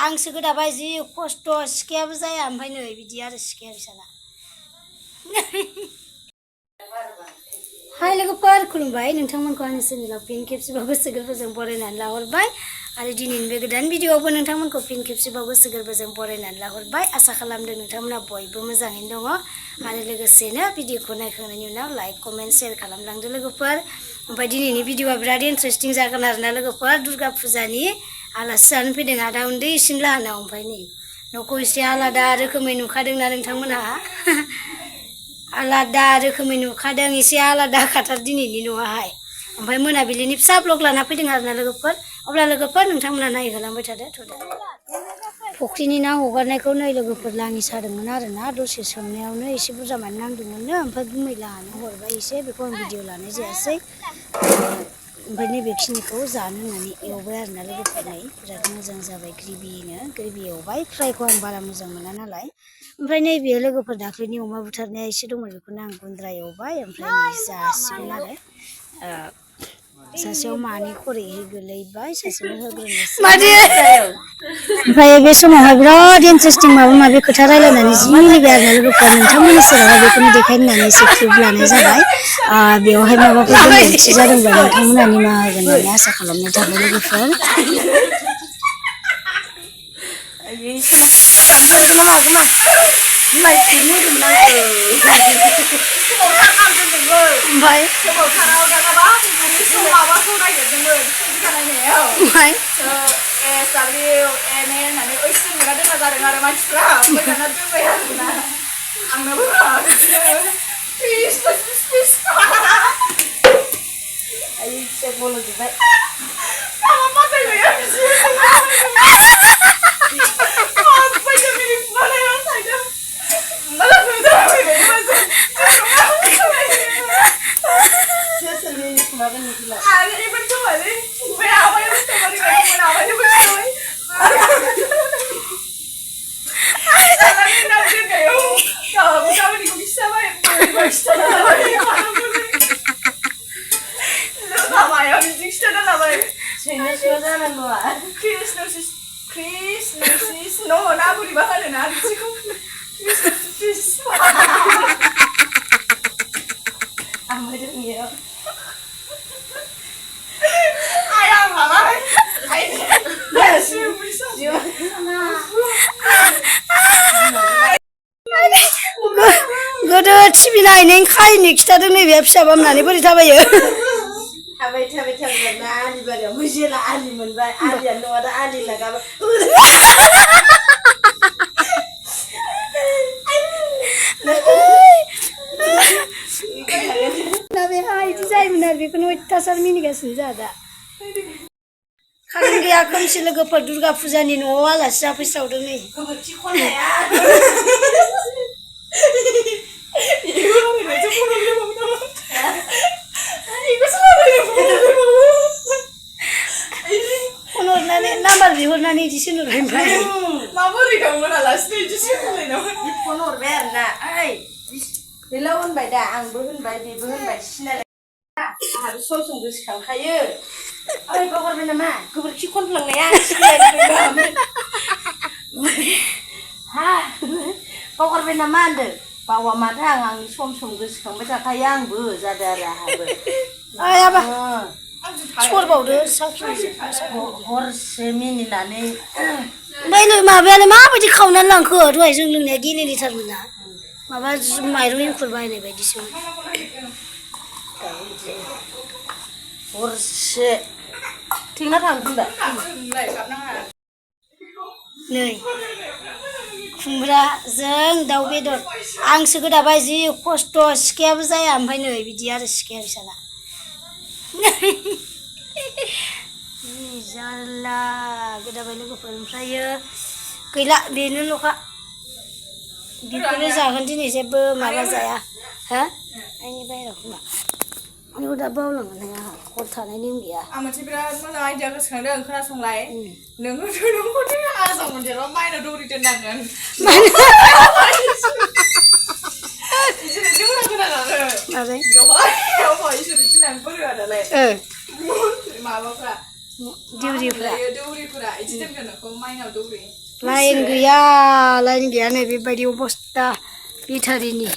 आंसो गोदाबाय जि खस्थ' सिखायाबो जाया ओमफ्राय नै बिदि आरो सिखाया बिसाना हाय लोगोफोर खुलुमबाय नोंथांमोनखौ आंनि चेनेलाव फिन खेबसेबाव गोसो गोरबोजों बरायनानै लाहरबाय आरो दिनैनि बे गोदान भिडिअआवबो नोंथांमोनखौ फिन खेबसेबाव गोसो गोरबोजों बरायनानै लाहरबाय आसा खालामदों नोंथांमोना बयबो मोजाङैनो दङ आरो लोगोसेनो भिडिअखौ नायखांनायनि उनाव लाइक कमेन्ट शेयार खालामलांदो लोगोफोर ओमफ्राय दिनैनि भिडिअआ बिराद इन्टारेस्टिं जागोन आरोना लोगोफोर दुर्गा फुजानि आलासि जानो फैदों आदा उन्दै इसिन लाहानाव ओमफ्राय नै न'खौ एसे आलादा रोखोमै नुखादोंना नोंथांमोनहा आलादा रोखोमै नुखादों एसे आलादा खाथार दिनैनि न'आहाय ओमफ्राय मोनाबिलिनि फिसा ब्लग लाना फैदों आरोना लोगोफोर अब्ला लोगोफोर नोंथांमोना नायहोलांबाय थादो फुख्रिनि ना हगारनायखौ नै लोगोफोर लाङि सादोंमोन आरोना दसे सोमनायावनो एसे बुरजा माने नांदोंमोननो ओमफ्राय गुमै लाहानो हरबाय एसे बेखौ आं भिडिअ लानाय जायासै ओमफ्राय नैबेखिनिखौ जानो होननानै एवबाय आरोना लोगोफोर नै बिराद मोजां जाबाय ग्रेभि एवबाय फ्रायखौ आं बारा मोजां मोना नालाय ओमफ्राय नैबे लोगोफोर दाख्लैनि अमा बुथारनाया एसे दंमोन बेखौनो आं गुन्द्रा एवबाय ओमफ्राय नै जासिगोन आरो सासेयाव मानै खरैहै गोलैबाय सासेनो होग्रोनोसै ओमफ्राय बे समावहाय बिराद इन्टारेस्टिं माबा माबि खोथा रायलायनानै जि मिनिबाय आरोना लोगोफोर नोंथांमोननि सेरावहाय बेखौनो देखायनो होननानै एसे क्लिप लानाय जाबाय बेवहाय माबाफोर गोरोन्थि जादोंब्ला नोंथांमोना निमाहा होगोन होननानै आसा खालामनाय थाबाय लोगोफोर गोदो टिभि नायनायनि खाहिनि खिथादों नैबे फिसा बामनानै बोरै थाबायो थाबाय आलि बारियाव जेला आलि मोनबाय आलियानो नङा दा आलि लागाबा बिदि जायोमोन आरो बेखौनो अयथासार मिनिगासिनो जोंहा दा खारेन गैया खोमसि लोगोफोर दुर्गा फुजानि न'आव आलासि जाफैस्रावदों नै गोबोरखि खननाया फनहरनानै नाम्बार बिहरनानै इदिसो नुबाय माबोरै दंमोन आलासिनो इदिसो होनलायनांगौ फन हरबाय आरोना ओइ बेलाव होनबाय दा आंबो होनबाय बेबो होनबाय सिनायलाय आंहाबो सम गोसोखांखायो ओइ बावगारबाय नामा गोबोरखि खनफ्लांनाया हा बावगारबाय नामा होनदों बावा माथो आंनि सम गोसोखांबाय थाखायो आंबो जादों आरो आंहाबो सरबावदो हरसे मिनिनानै ओमफ्राय माबायालाय माबायदि खावनानै लांखो दहाय जों लोंनाया गेलेलिथारमोन ना माबा माइरं एंखुर बायनाय बायदिसोमोन हरसे थेंना थांफिनबाय नै खुमब्राजों दाउ बेदर आंसो गोदाबाय जि खस्थ' सिखायाबो जाया ओमफ्राय नै बिदि आरो सिखाया बिसाना जारला गोदाबाय लोगोफोर ओमफ्रायो गैला बेनोल'खा बेखौनो जागोन दिनै जेबो माबा जाया हा आंनि बाहेरायाव खोमा आंखौ दा बावलांगोन आंहा हर थानाय नेम गैया आं मोनसे बिराद मोजां आइडिया गोसोखांदों खोनासंलाय नोंखौ आजां मोनदेरबा माइनाव दौरि दोननांगोन माबाय माबाफ्रा दिउरिफ्रा दौरिफोरा इदि दोनगोन नोंखौ माइनाव दौरि लाइन गैया नै बेबायदि अबस्था बेटारिनि